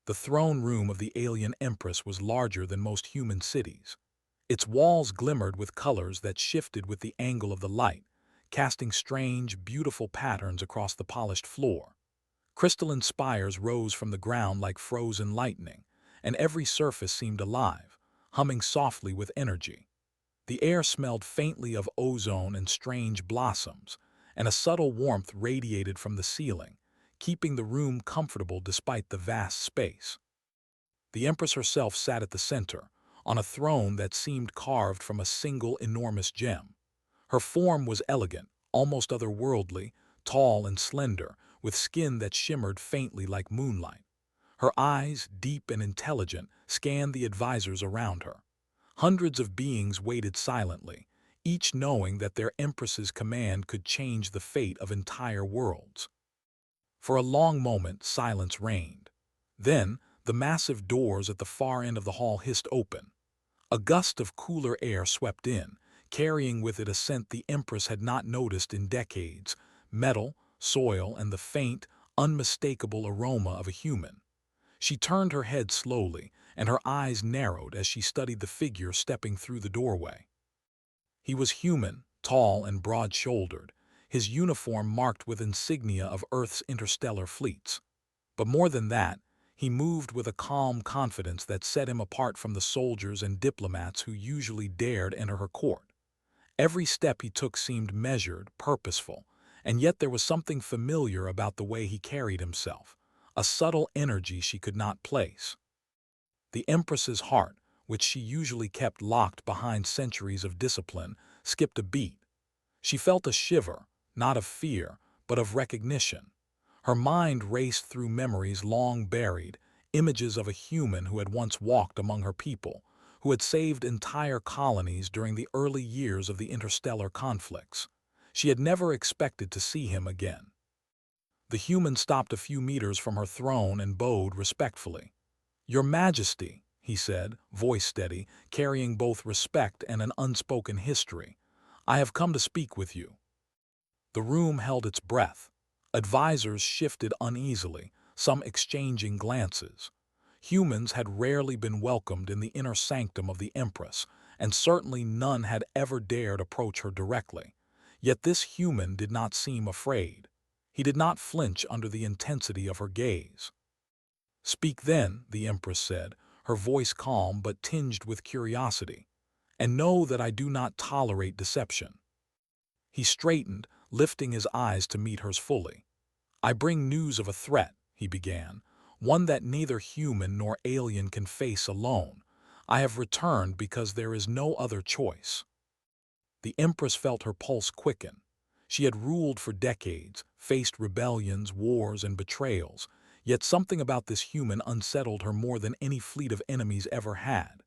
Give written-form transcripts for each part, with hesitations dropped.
The throne room of the alien Empress was larger than most human cities. Its walls glimmered with colors that shifted with the angle of the light, casting strange, beautiful patterns across the polished floor. Crystalline spires rose from the ground like frozen lightning, and every surface seemed alive, humming softly with energy. The air smelled faintly of ozone and strange blossoms, and a subtle warmth radiated from the ceiling, keeping the room comfortable despite the vast space. The Empress herself sat at the center, on a throne that seemed carved from a single enormous gem. Her form was elegant, almost otherworldly, tall and slender, with skin that shimmered faintly like moonlight. Her eyes, deep and intelligent, scanned the advisors around her. Hundreds of beings waited silently, each knowing that their Empress's command could change the fate of entire worlds. For a long moment, silence reigned. Then, the massive doors at the far end of the hall hissed open. A gust of cooler air swept in, carrying with it a scent the Empress had not noticed in decades: metal, soil, and the faint, unmistakable aroma of a human. She turned her head slowly, and her eyes narrowed as she studied the figure stepping through the doorway. He was human, tall and broad-shouldered, his uniform marked with insignia of Earth's interstellar fleets. But more than that, he moved with a calm confidence that set him apart from the soldiers and diplomats who usually dared enter her court. Every step he took seemed measured, purposeful, and yet there was something familiar about the way he carried himself, a subtle energy she could not place. The Empress's heart, which she usually kept locked behind centuries of discipline, skipped a beat. She felt a shiver, not of fear, but of recognition. Her mind raced through memories long buried, images of a human who had once walked among her people, who had saved entire colonies during the early years of the interstellar conflicts. She had never expected to see him again. The human stopped a few meters from her throne and bowed respectfully. "Your Majesty," he said, voice steady, carrying both respect and an unspoken history, "I have come to speak with you." The room held its breath. Advisors shifted uneasily, some exchanging glances. Humans had rarely been welcomed in the inner sanctum of the Empress, and certainly none had ever dared approach her directly. Yet this human did not seem afraid. He did not flinch under the intensity of her gaze. "Speak then," the Empress said, her voice calm but tinged with curiosity, "and know that I do not tolerate deception." He straightened, lifting his eyes to meet hers fully. "I bring news of a threat," he began, "one that neither human nor alien can face alone. I have returned because there is no other choice." The Empress felt her pulse quicken. She had ruled for decades, faced rebellions, wars, and betrayals, yet something about this human unsettled her more than any fleet of enemies ever had.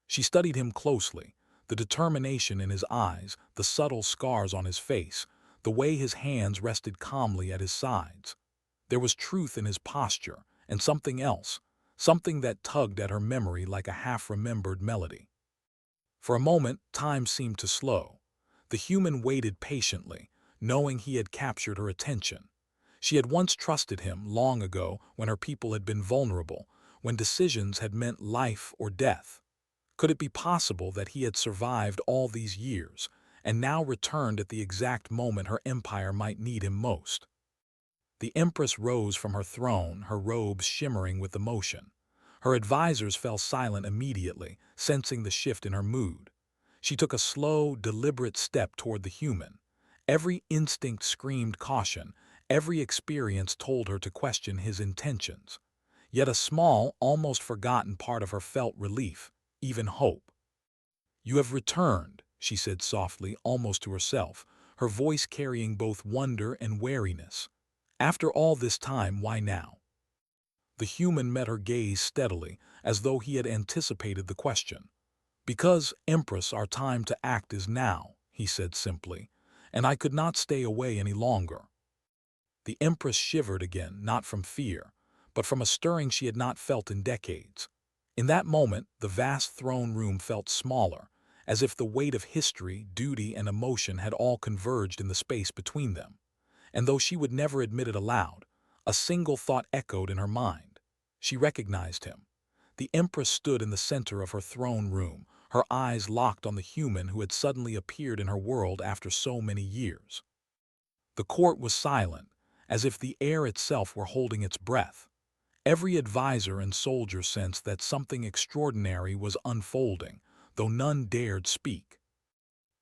She studied him closely, the determination in his eyes, the subtle scars on his face, the way his hands rested calmly at his sides. There was truth in his posture, and something else, something that tugged at her memory like a half-remembered melody. For a moment, time seemed to slow. The human waited patiently, knowing he had captured her attention. She had once trusted him, long ago, when her people had been vulnerable, when decisions had meant life or death. Could it be possible that he had survived all these years, and now returned at the exact moment her empire might need him most? The Empress rose from her throne, her robes shimmering with emotion. Her advisors fell silent immediately, sensing the shift in her mood. She took a slow, deliberate step toward the human. Every instinct screamed caution, every experience told her to question his intentions. Yet a small, almost forgotten part of her felt relief, even hope. "You have returned," she said softly, almost to herself, her voice carrying both wonder and wariness. "After all this time, why now?" The human met her gaze steadily, as though he had anticipated the question. "Because, Empress, our time to act is now," he said simply, "and I could not stay away any longer." The Empress shivered again, not from fear, but from a stirring she had not felt in decades. In that moment, the vast throne room felt smaller, as if the weight of history, duty, and emotion had all converged in the space between them. And though she would never admit it aloud, a single thought echoed in her mind. She recognized him. The Empress stood in the center of her throne room, her eyes locked on the human who had suddenly appeared in her world after so many years. The court was silent, as if the air itself were holding its breath. Every advisor and soldier sensed that something extraordinary was unfolding, though none dared speak.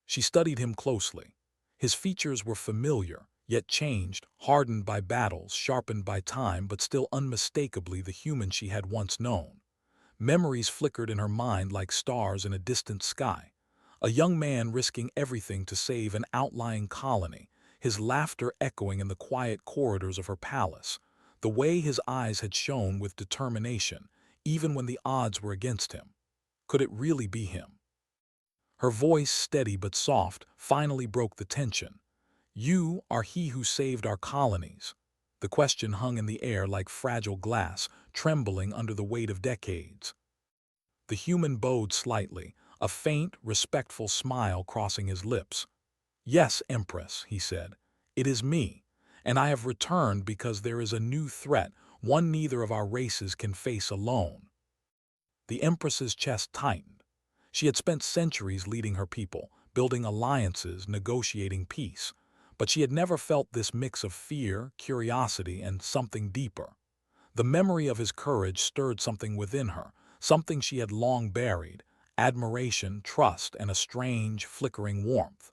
She studied him closely. His features were familiar, yet changed, hardened by battles, sharpened by time, but still unmistakably the human she had once known. Memories flickered in her mind like stars in a distant sky. A young man risking everything to save an outlying colony, his laughter echoing in the quiet corridors of her palace, the way his eyes had shone with determination, even when the odds were against him. Could it really be him? Her voice, steady but soft, finally broke the tension. "You are he who saved our colonies." The question hung in the air like fragile glass, trembling under the weight of decades. The human bowed slightly, a faint, respectful smile crossing his lips. "Yes, Empress," he said, "it is me, and I have returned because there is a new threat, one neither of our races can face alone." The Empress's chest tightened. She had spent centuries leading her people, building alliances, negotiating peace, but she had never felt this mix of fear, curiosity, and something deeper. The memory of his courage stirred something within her, something she had long buried: admiration, trust, and a strange, flickering warmth.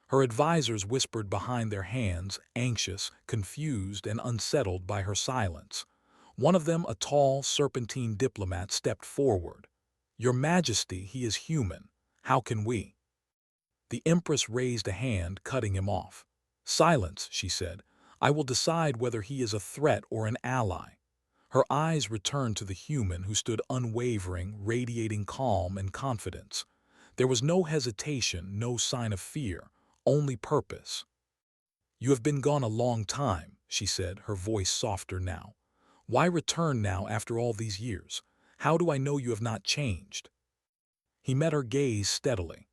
Her advisors whispered behind their hands, anxious, confused, and unsettled by her silence. One of them, a tall, serpentine diplomat, stepped forward. "Your Majesty, he is human. How can we?" The Empress raised a hand, cutting him off. "Silence," she said. "I will decide whether he is a threat or an ally." Her eyes returned to the human who stood unwavering, radiating calm and confidence. There was no hesitation, no sign of fear, only purpose. "You have been gone a long time," she said, her voice softer now. "Why return now after all these years? How do I know you have not changed?" He met her gaze steadily.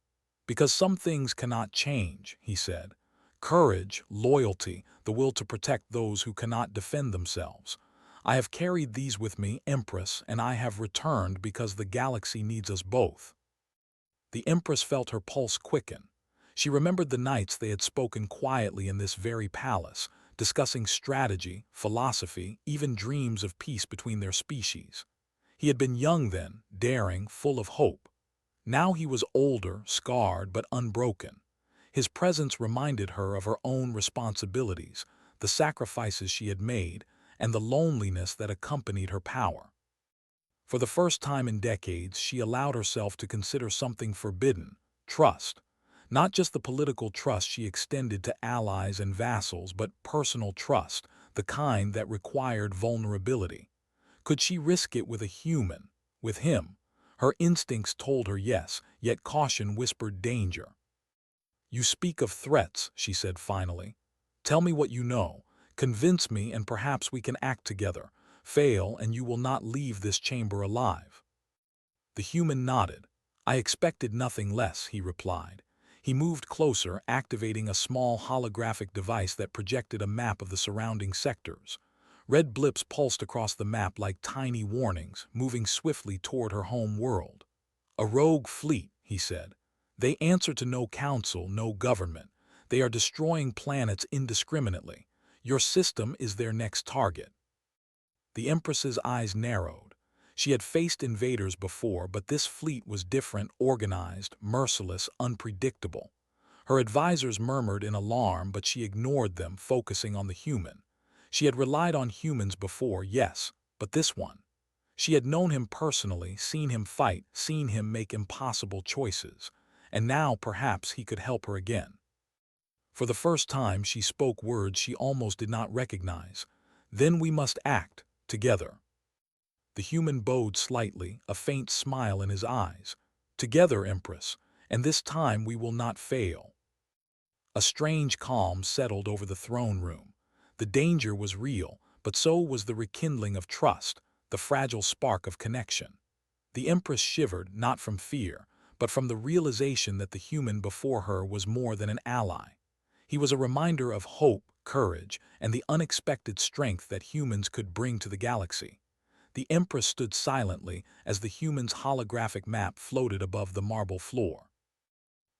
"Because some things cannot change," he said. "Courage, loyalty, the will to protect those who cannot defend themselves. I have carried these with me, Empress, and I have returned because the galaxy needs us both." The Empress felt her pulse quicken. She remembered the nights they had spoken quietly in this very palace, discussing strategy, philosophy, even dreams of peace between their species. He had been young then, daring, full of hope. Now he was older, scarred, but unbroken. His presence reminded her of her own responsibilities, the sacrifices she had made, and the loneliness that accompanied her power. For the first time in decades, she allowed herself to consider something forbidden: trust. Not just the political trust she extended to allies and vassals, but personal trust, the kind that required vulnerability. Could she risk it with a human, with him? Her instincts told her yes, yet caution whispered danger. "You speak of threats," she said finally. "Tell me what you know. Convince me, and perhaps we can act together. Fail, and you will not leave this chamber alive." The human nodded. "I expected nothing less," he replied. He moved closer, activating a small holographic device that projected a map of the surrounding sectors. Red blips pulsed across the map like tiny warnings, moving swiftly toward her home world. "A rogue fleet," he said. "They answer to no council, no government. They are destroying planets indiscriminately. Your system is their next target." The Empress's eyes narrowed. She had faced invaders before, but this fleet was different, organized, merciless, unpredictable. Her advisors murmured in alarm, but she ignored them, focusing on the human. She had relied on humans before, yes, but this one. She had known him personally, seen him fight, seen him make impossible choices. And now perhaps he could help her again. For the first time she spoke words she almost did not recognize. "Then we must act, together." The human bowed slightly, a faint smile in his eyes. "Together, Empress, and this time we will not fail." A strange calm settled over the throne room. The danger was real, but so was the rekindling of trust, the fragile spark of connection. The Empress shivered, not from fear, but from the realization that the human before her was more than an ally. He was a reminder of hope, courage, and the unexpected strength that humans could bring to the galaxy. The Empress stood silently as the human's holographic map floated above the marble floor.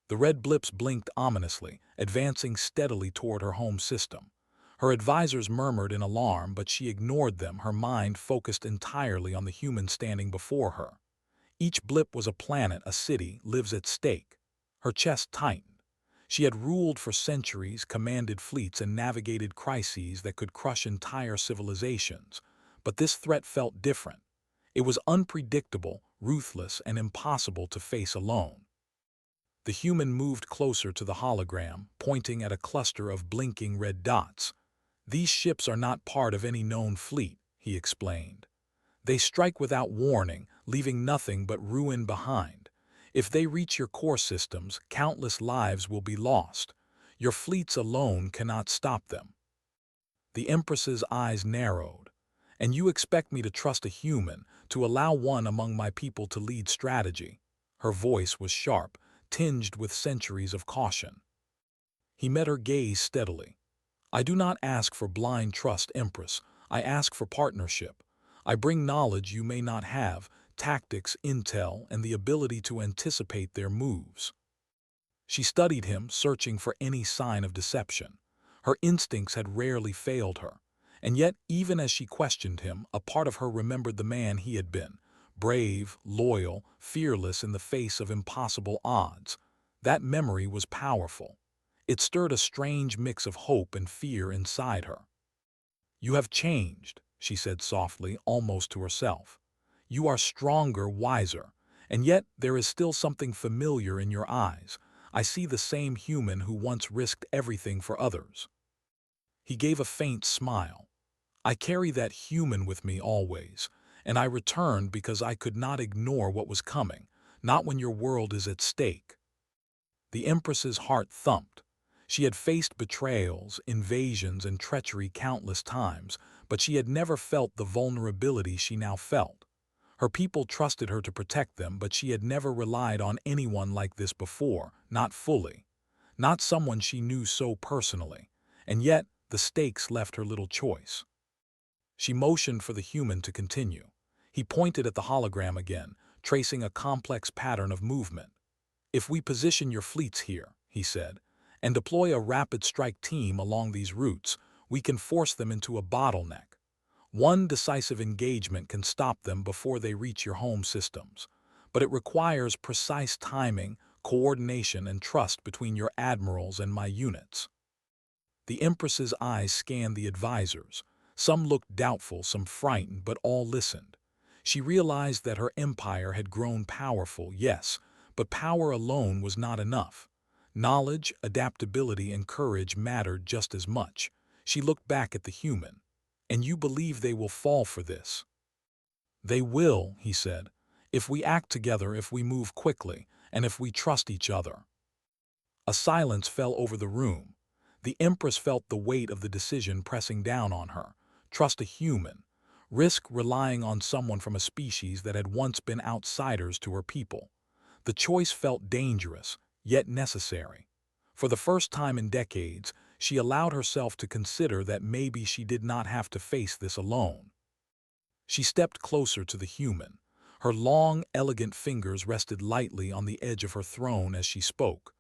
The red blips blinked ominously, advancing steadily toward her home system. Her advisors murmured in alarm, but she ignored them, her mind focused entirely on the human standing before her. Each blip was a planet, a city, lives at stake. Her chest tightened. She had ruled for centuries, commanded fleets, and navigated crises that could crush entire civilizations. But this threat felt different. It was unpredictable, ruthless, and impossible to face alone. The human moved closer to the hologram, pointing at a cluster of blinking red dots. "These ships are not part of any known fleet," he explained. "They strike without warning, leaving nothing but ruin behind. If they reach your core systems, countless lives will be lost. Your fleets alone cannot stop them." The Empress's eyes narrowed. "And you expect me to trust a human, to allow one among my people to lead strategy?" Her voice was sharp, tinged with centuries of caution. He met her gaze steadily. "I do not ask for blind trust, Empress. I ask for partnership. I bring knowledge you may not have, tactics, intel, and the ability to anticipate their moves." She studied him, searching for any sign of deception. Her instincts had rarely failed her. And yet, even as she questioned him, a part of her remembered the man he had been. Brave, loyal, fearless in the face of impossible odds. That memory was powerful. It stirred a strange mix of hope and fear inside her. "You have changed," she said softly, almost to herself. "You are stronger, wiser. And yet there is still something familiar in your eyes. I see the same human who once risked everything for others." He gave a faint smile. "I carry that human with me always, and I returned because I could not ignore what was coming, not when your world is at stake." The Empress's heart thumped. She had faced betrayals, invasions, and treachery countless times, but she had never felt the vulnerability she now felt. Her people trusted her to protect them, but she had never relied on anyone like this before, not fully. Not someone she knew so personally. And yet, the stakes left her little choice. She motioned for the human to continue. He pointed at the hologram again, tracing a complex pattern of movement. "If we position your fleets here," he said, "and deploy a rapid strike team along these routes, we can force them into a bottleneck. One decisive engagement can stop them before they reach your home systems. But it requires precise timing, coordination, and trust between your admirals and my units." The Empress's eyes scanned the advisors. Some looked doubtful, some frightened, but all listened. She realized that her empire had grown powerful, yes, but power alone was not enough. Knowledge, adaptability, and courage mattered just as much. She looked back at the human. "And you believe they will fall for this?" "They will," he said, "if we act together, if we move quickly, and if we trust each other." A silence fell over the room. The Empress felt the weight of the decision pressing down on her. Trust a human. Risk relying on someone from a species that had once been outsiders to her people. The choice felt dangerous, yet necessary. For the first time in decades, she allowed herself to consider that maybe she did not have to face this alone. She stepped closer to the human. Her long, elegant fingers rested lightly on the edge of her throne as she spoke.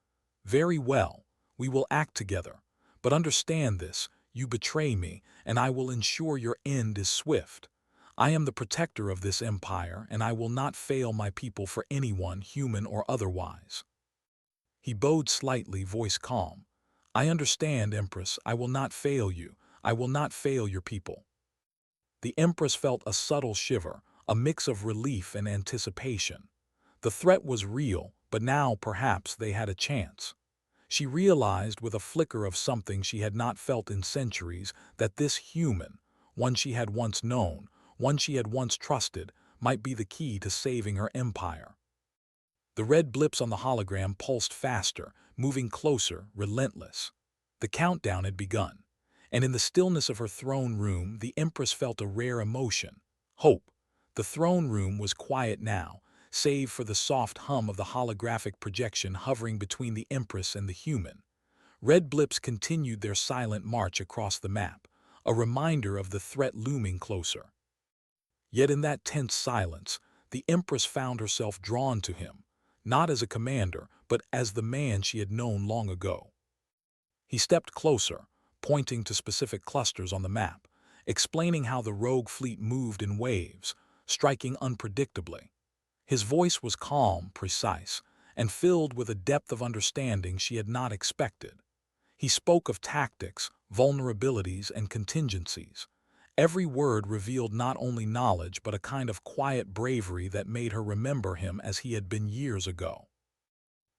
"Very well, we will act together. But understand this, you betray me, and I will ensure your end is swift. I am the protector of this empire, and I will not fail my people for anyone, human or otherwise." He bowed slightly, voice calm. "I understand, Empress. I will not fail you. I will not fail your people." The Empress felt a subtle shiver, a mix of relief and anticipation. The threat was real, but now perhaps they had a chance. She realized with a flicker of something she had not felt in centuries that this human, one she had once known, one she had once trusted, might be the key to saving her empire. The red blips on the hologram pulsed faster, moving closer, relentless. The countdown had begun, and in the stillness of her throne room, the Empress felt a rare emotion: hope. The throne room was quiet now, save for the soft hum of the holographic projection hovering between the Empress and the human. Red blips continued their silent march across the map, a reminder of the threat looming closer. Yet in that tense silence, the Empress found herself drawn to him, not as a commander, but as the man she had known long ago. He stepped closer, pointing to specific clusters on the map, explaining how the rogue fleet moved in waves, striking unpredictably. His voice was calm, precise, and filled with a depth of understanding she had not expected. He spoke of tactics, vulnerabilities, and contingencies. Every word revealed not only knowledge but a kind of quiet bravery that made her remember him as he had been years ago.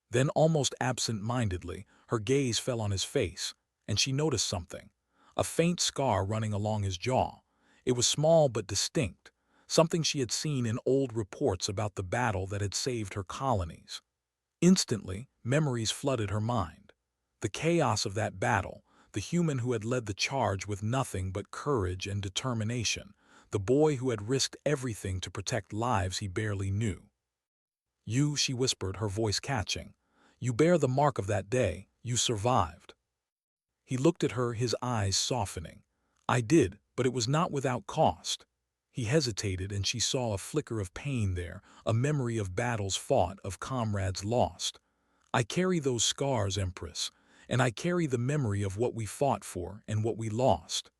Then, almost absent-mindedly, her gaze fell on his face, and she noticed something. A faint scar running along his jaw. It was small but distinct, something she had seen in old reports about the battle that had saved her colonies. Instantly, memories flooded her mind. The chaos of that battle, the human who had led the charge with nothing but courage and determination, the boy who had risked everything to protect lives he barely knew. "You," she whispered, her voice catching. "You bear the mark of that day. You survived." He looked at her, his eyes softening. "I did, but it was not without cost." He hesitated, and she saw a flicker of pain there, a memory of battles fought, of comrades lost. "I carry those scars, Empress, and I carry the memory of what we fought for and what we lost."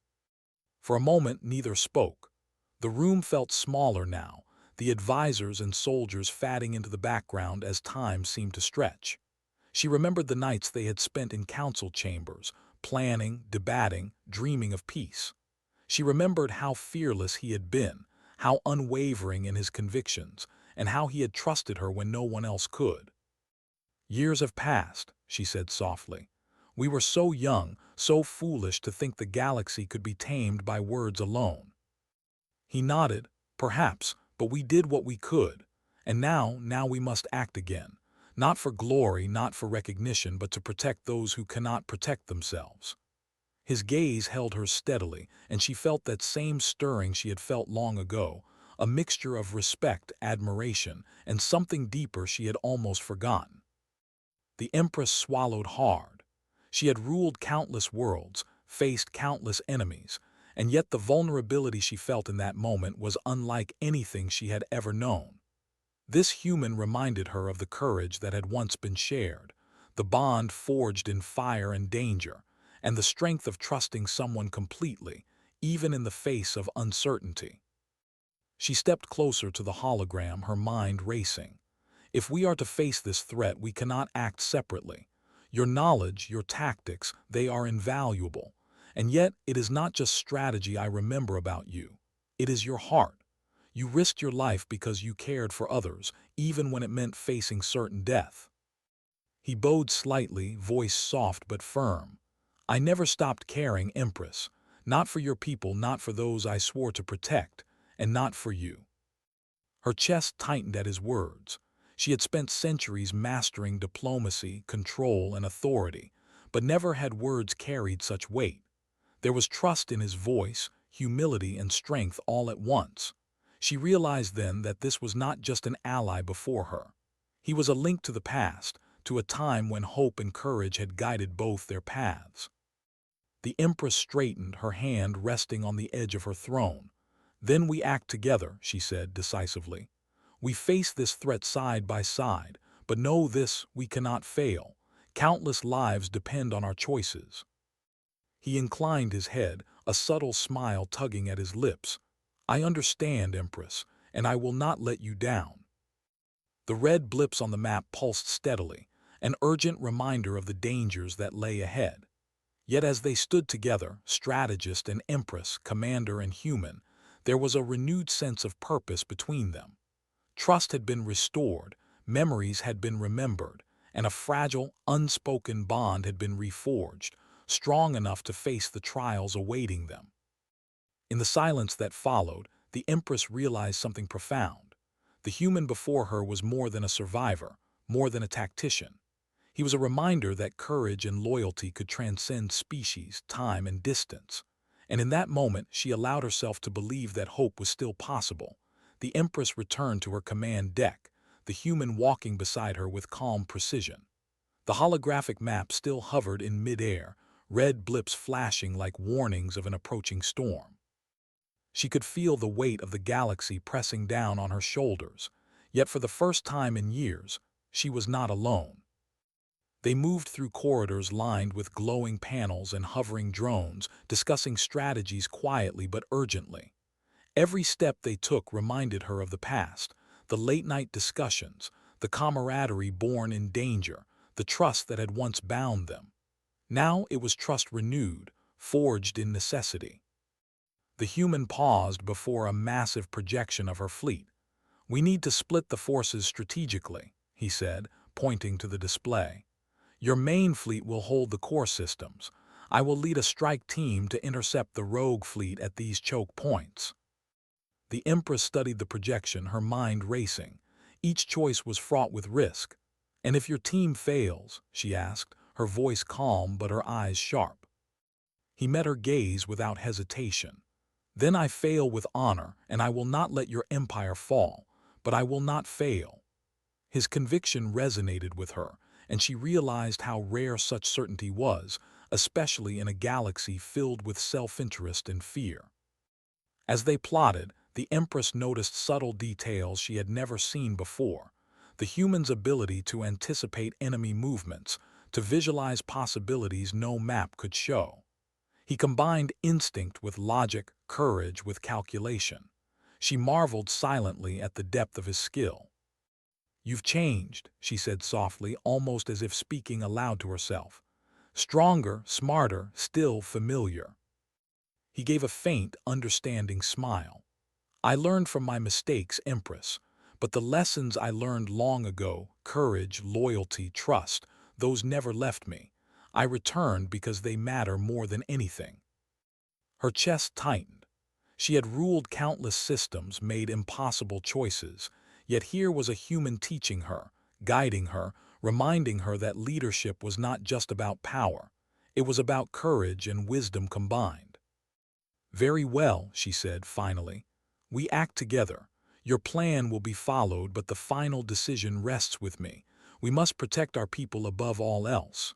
For a moment neither spoke. The room felt smaller now, the advisors and soldiers fading into the background as time seemed to stretch. She remembered the nights they had spent in council chambers, planning, debating, dreaming of peace. She remembered how fearless he had been, how unwavering in his convictions, and how he had trusted her when no one else could. "Years have passed," she said softly. "We were so young, so foolish to think the galaxy could be tamed by words alone." He nodded. "Perhaps, but we did what we could. And now we must act again. Not for glory, not for recognition, but to protect those who cannot protect themselves." His gaze held her steadily, and she felt that same stirring she had felt long ago, a mixture of respect, admiration, and something deeper she had almost forgotten. The Empress swallowed hard. She had ruled countless worlds, faced countless enemies, and yet the vulnerability she felt in that moment was unlike anything she had ever known. This human reminded her of the courage that had once been shared, the bond forged in fire and danger, and the strength of trusting someone completely, even in the face of uncertainty. She stepped closer to the hologram, her mind racing. "If we are to face this threat, we cannot act separately. Your knowledge, your tactics, they are invaluable. And yet, it is not just strategy I remember about you. It is your heart. You risked your life because you cared for others, even when it meant facing certain death." He bowed slightly, voice soft but firm. "I never stopped caring, Empress. Not for your people, not for those I swore to protect, and not for you." Her chest tightened at his words. She had spent centuries mastering diplomacy, control, and authority, but never had words carried such weight. There was trust in his voice, humility, and strength all at once. She realized then that this was not just an ally before her. He was a link to the past, to a time when hope and courage had guided both their paths. The Empress straightened, her hand resting on the edge of her throne. "Then we act together," she said decisively. "We face this threat side by side, but know this, we cannot fail. Countless lives depend on our choices." He inclined his head, a subtle smile tugging at his lips. "I understand, Empress, and I will not let you down." The red blips on the map pulsed steadily, an urgent reminder of the dangers that lay ahead. Yet as they stood together, strategist and Empress, commander and human, there was a renewed sense of purpose between them. Trust had been restored, memories had been remembered, and a fragile, unspoken bond had been reforged, strong enough to face the trials awaiting them. In the silence that followed, the Empress realized something profound. The human before her was more than a survivor, more than a tactician. He was a reminder that courage and loyalty could transcend species, time, and distance. And in that moment, she allowed herself to believe that hope was still possible. The Empress returned to her command deck, the human walking beside her with calm precision. The holographic map still hovered in mid-air, red blips flashing like warnings of an approaching storm. She could feel the weight of the galaxy pressing down on her shoulders, yet for the first time in years, she was not alone. They moved through corridors lined with glowing panels and hovering drones, discussing strategies quietly but urgently. Every step they took reminded her of the past, the late-night discussions, the camaraderie born in danger, the trust that had once bound them. Now it was trust renewed, forged in necessity. The human paused before a massive projection of her fleet. "We need to split the forces strategically," he said, pointing to the display. "Your main fleet will hold the core systems. I will lead a strike team to intercept the rogue fleet at these choke points." The Empress studied the projection, her mind racing. Each choice was fraught with risk. "And if your team fails?" she asked, her voice calm but her eyes sharp. He met her gaze without hesitation. "Then I fail with honor, and I will not let your empire fall, but I will not fail." His conviction resonated with her, and she realized how rare such certainty was, especially in a galaxy filled with self-interest and fear. As they plotted, the Empress noticed subtle details she had never seen before. The human's ability to anticipate enemy movements, to visualize possibilities no map could show. He combined instinct with logic, courage with calculation. She marveled silently at the depth of his skill. "You've changed," she said softly, almost as if speaking aloud to herself. "Stronger, smarter, still familiar." He gave a faint, understanding smile. "I learned from my mistakes, Empress, but the lessons I learned long ago, courage, loyalty, trust, those never left me. I returned because they matter more than anything." Her chest tightened. She had ruled countless systems, made impossible choices, yet here was a human teaching her, guiding her, reminding her that leadership was not just about power. It was about courage and wisdom combined. "Very well," she said finally. "We act together. Your plan will be followed, but the final decision rests with me. We must protect our people above all else."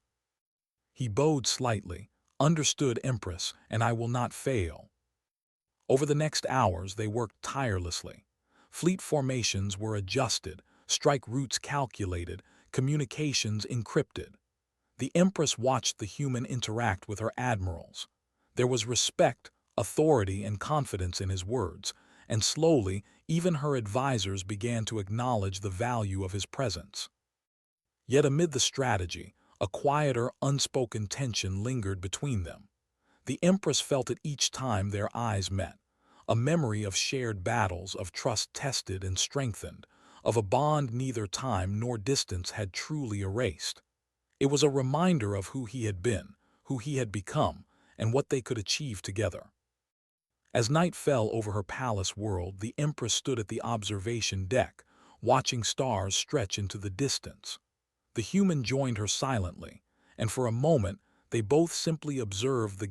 He bowed slightly. "Understood, Empress, and I will not fail." Over the next hours they worked tirelessly. Fleet formations were adjusted, strike routes calculated, communications encrypted. The Empress watched the human interact with her admirals. There was respect, authority, and confidence in his words, and slowly, even her advisors began to acknowledge the value of his presence. Yet amid the strategy, a quieter, unspoken tension lingered between them. The Empress felt it each time their eyes met, a memory of shared battles, of trust tested and strengthened, of a bond neither time nor distance had truly erased. It was a reminder of who he had been, who he had become, and what they could achieve together. As night fell over her palace world, the Empress stood at the observation deck, watching stars stretch into the distance. The human joined her silently, and for a moment they both simply observed the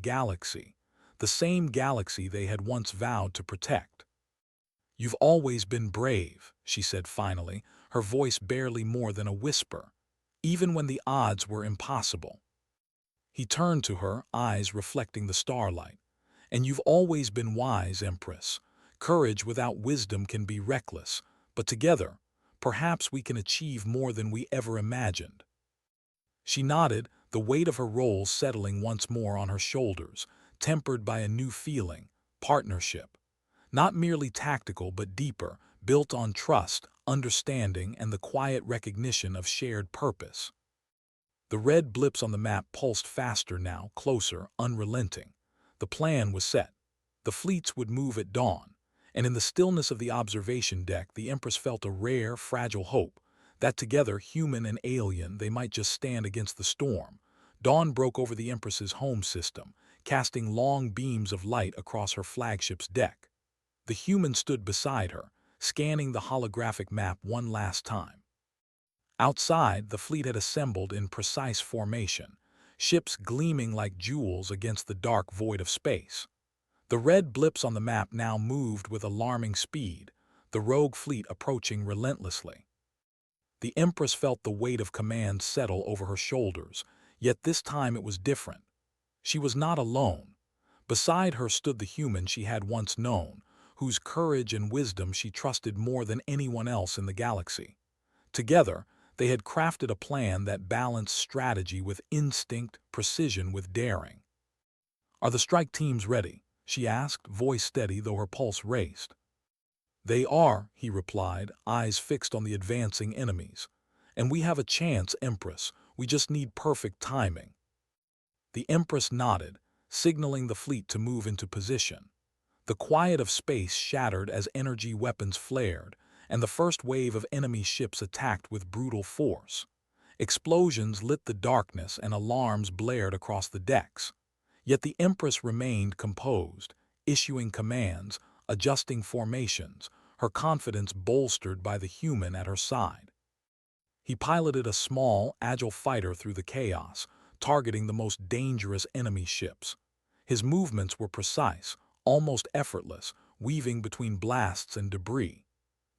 same galaxy they had once vowed to protect. "You've always been brave," she said finally, her voice barely more than a whisper, "even when the odds were impossible." He turned to her, eyes reflecting the starlight. "And you've always been wise, Empress. Courage without wisdom can be reckless, but together, perhaps we can achieve more than we ever imagined." She nodded, the weight of her role settling once more on her shoulders, tempered by a new feeling, partnership. Not merely tactical but deeper, built on trust, understanding, and the quiet recognition of shared purpose. The red blips on the map pulsed faster now, closer, unrelenting. The plan was set. The fleets would move at dawn, and in the stillness of the observation deck the Empress felt a rare, fragile hope that together, human and alien, they might just stand against the storm. Dawn broke over the Empress's home system, casting long beams of light across her flagship's deck. The human stood beside her, scanning the holographic map one last time. Outside, the fleet had assembled in precise formation, ships gleaming like jewels against the dark void of space. The red blips on the map now moved with alarming speed, the rogue fleet approaching relentlessly. The Empress felt the weight of command settle over her shoulders, yet this time it was different. She was not alone. Beside her stood the human she had once known, whose courage and wisdom she trusted more than anyone else in the galaxy. Together, they had crafted a plan that balanced strategy with instinct, precision with daring. "Are the strike teams ready?" she asked, voice steady though her pulse raced. "They are," he replied, eyes fixed on the advancing enemies. "And we have a chance, Empress. We just need perfect timing." The Empress nodded, signaling the fleet to move into position. The quiet of space shattered as energy weapons flared, and the first wave of enemy ships attacked with brutal force. Explosions lit the darkness and alarms blared across the decks. Yet the Empress remained composed, issuing commands, adjusting formations, her confidence bolstered by the human at her side. He piloted a small, agile fighter through the chaos, targeting the most dangerous enemy ships. His movements were precise, almost effortless, weaving between blasts and debris.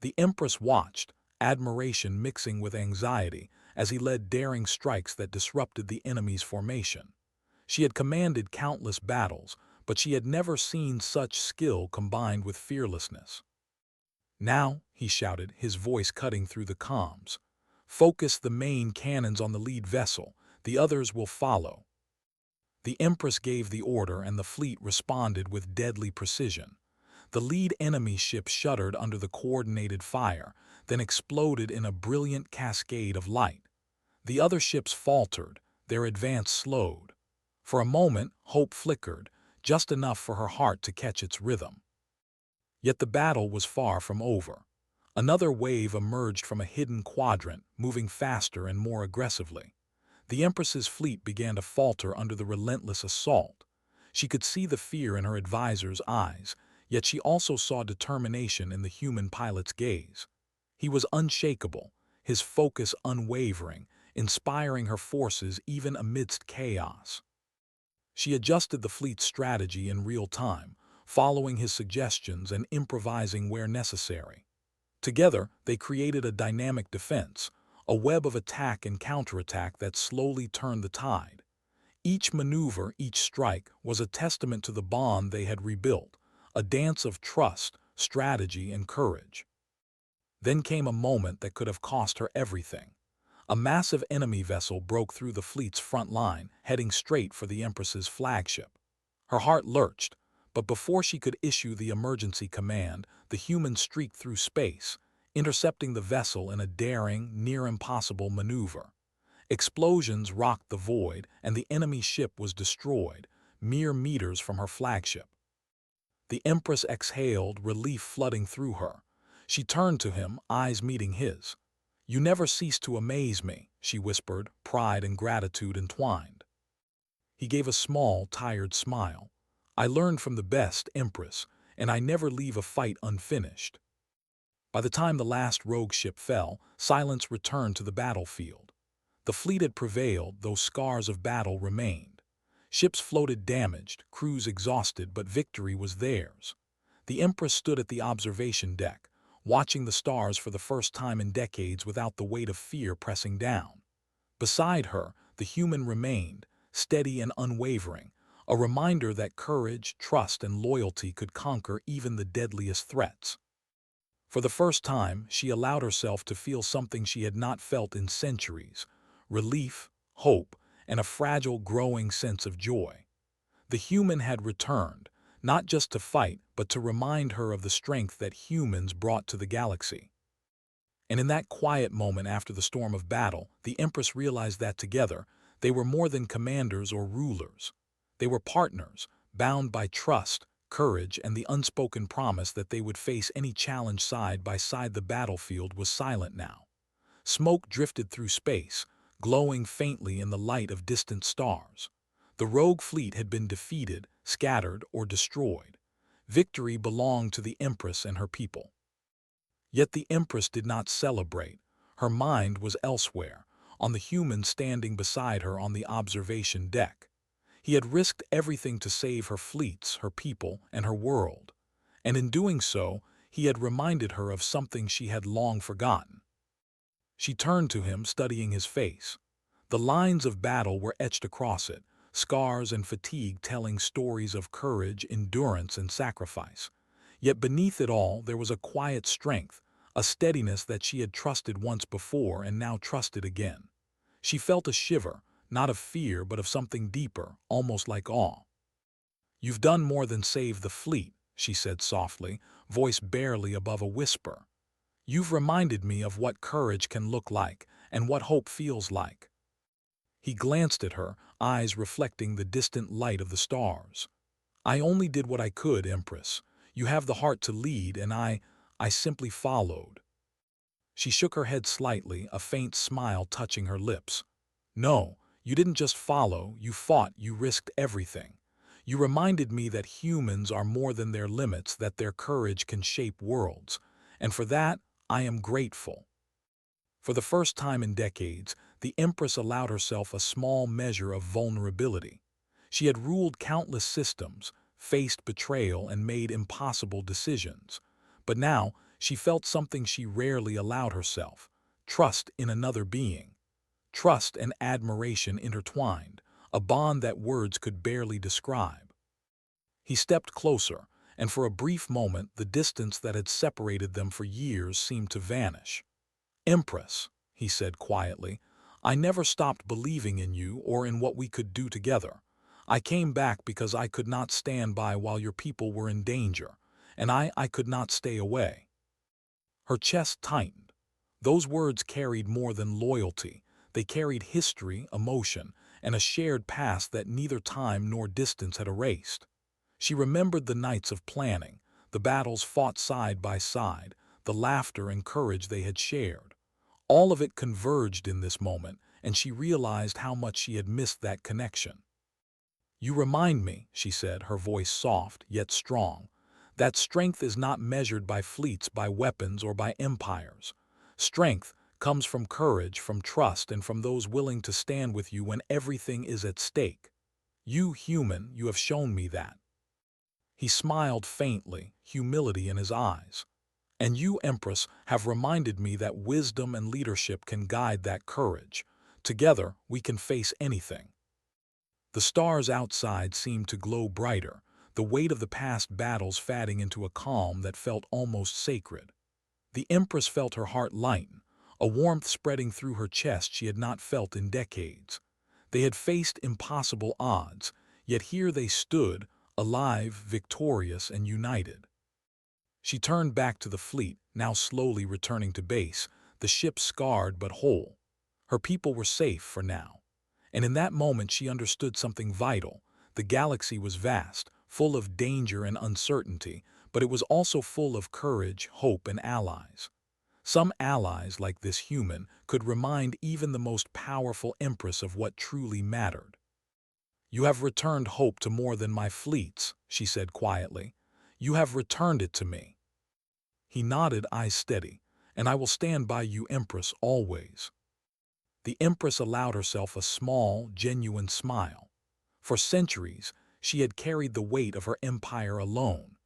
The Empress watched, admiration mixing with anxiety, as he led daring strikes that disrupted the enemy's formation. She had commanded countless battles, but she had never seen such skill combined with fearlessness. "Now," he shouted, his voice cutting through the comms, "focus the main cannons on the lead vessel. The others will follow." The Empress gave the order and the fleet responded with deadly precision. The lead enemy ship shuddered under the coordinated fire, then exploded in a brilliant cascade of light. The other ships faltered, their advance slowed. For a moment, hope flickered, just enough for her heart to catch its rhythm. Yet the battle was far from over. Another wave emerged from a hidden quadrant, moving faster and more aggressively. The Empress's fleet began to falter under the relentless assault. She could see the fear in her advisor's eyes, yet she also saw determination in the human pilot's gaze. He was unshakable, his focus unwavering, inspiring her forces even amidst chaos. She adjusted the fleet's strategy in real time, following his suggestions and improvising where necessary. Together, they created a dynamic defense, a web of attack and counterattack that slowly turned the tide. Each maneuver, each strike, was a testament to the bond they had rebuilt, a dance of trust, strategy, and courage. Then came a moment that could have cost her everything. A massive enemy vessel broke through the fleet's front line, heading straight for the Empress's flagship. Her heart lurched, but before she could issue the emergency command, the human streaked through space, intercepting the vessel in a daring, near-impossible maneuver. Explosions rocked the void, and the enemy ship was destroyed, mere meters from her flagship. The Empress exhaled, relief flooding through her. She turned to him, eyes meeting his. "You never cease to amaze me," she whispered, pride and gratitude entwined. He gave a small, tired smile. "I learned from the best, Empress, and I never leave a fight unfinished." By the time the last rogue ship fell, silence returned to the battlefield. The fleet had prevailed, though scars of battle remained. Ships floated damaged, crews exhausted, but victory was theirs. The Empress stood at the observation deck, watching the stars for the first time in decades without the weight of fear pressing down. Beside her, the human remained, steady and unwavering, a reminder that courage, trust, and loyalty could conquer even the deadliest threats. For the first time, she allowed herself to feel something she had not felt in centuries: relief, hope, and a fragile, growing sense of joy. The human had returned, not just to fight, but to remind her of the strength that humans brought to the galaxy. And in that quiet moment after the storm of battle, the Empress realized that together, they were more than commanders or rulers. They were partners, bound by trust, courage, and the unspoken promise that they would face any challenge side by side. The battlefield was silent now. Smoke drifted through space, glowing faintly in the light of distant stars. The rogue fleet had been defeated, scattered, or destroyed. Victory belonged to the Empress and her people. Yet the Empress did not celebrate. Her mind was elsewhere, on the human standing beside her on the observation deck. He had risked everything to save her fleets, her people, and her world. And in doing so, he had reminded her of something she had long forgotten. She turned to him, studying his face. The lines of battle were etched across it, scars and fatigue telling stories of courage, endurance, and sacrifice. Yet beneath it all, there was a quiet strength, a steadiness that she had trusted once before and now trusted again. She felt a shiver, not of fear but of something deeper, almost like awe. "You've done more than save the fleet," she said softly, voice barely above a whisper. "You've reminded me of what courage can look like and what hope feels like." He glanced at her, eyes reflecting the distant light of the stars. "I only did what I could, Empress. You have the heart to lead, and I simply followed." She shook her head slightly, a faint smile touching her lips. "No, you didn't just follow, you fought, you risked everything. You reminded me that humans are more than their limits, that their courage can shape worlds. And for that, I am grateful." For the first time in decades, the Empress allowed herself a small measure of vulnerability. She had ruled countless systems, faced betrayal, and made impossible decisions. But now, she felt something she rarely allowed herself: trust in another being. Trust and admiration intertwined, a bond that words could barely describe. He stepped closer, and for a brief moment, the distance that had separated them for years seemed to vanish. "Empress," he said quietly, "I never stopped believing in you or in what we could do together. I came back because I could not stand by while your people were in danger, and I could not stay away." Her chest tightened. Those words carried more than loyalty. They carried history, emotion, and a shared past that neither time nor distance had erased. She remembered the nights of planning, the battles fought side by side, the laughter and courage they had shared. All of it converged in this moment, and she realized how much she had missed that connection. "You remind me," she said, her voice soft yet strong, "that strength is not measured by fleets, by weapons, or by empires. Strength comes from courage, from trust, and from those willing to stand with you when everything is at stake. You, human, you have shown me that." He smiled faintly, humility in his eyes. "And you, Empress, have reminded me that wisdom and leadership can guide that courage. Together, we can face anything." The stars outside seemed to glow brighter, the weight of the past battles fading into a calm that felt almost sacred. The Empress felt her heart lighten, a warmth spreading through her chest she had not felt in decades. They had faced impossible odds, yet here they stood, alive, victorious, and united. She turned back to the fleet, now slowly returning to base, the ship scarred but whole. Her people were safe for now. And in that moment she understood something vital. The galaxy was vast, full of danger and uncertainty, but it was also full of courage, hope, and allies. Some allies, like this human, could remind even the most powerful Empress of what truly mattered. "You have returned hope to more than my fleets," she said quietly. "You have returned it to me." He nodded, eyes steady. "And I will stand by you, Empress, always." The Empress allowed herself a small, genuine smile. For centuries, she had carried the weight of her empire alone.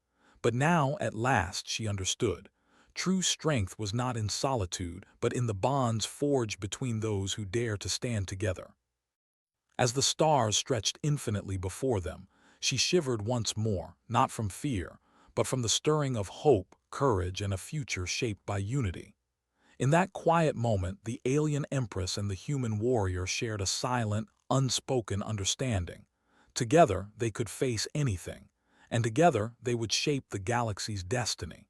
But now, at last, she understood. True strength was not in solitude, but in the bonds forged between those who dare to stand together. As the stars stretched infinitely before them, she shivered once more, not from fear, but from the stirring of hope, courage, and a future shaped by unity. In that quiet moment, the alien Empress and the human warrior shared a silent, unspoken understanding. Together, they could face anything, and together they would shape the galaxy's destiny.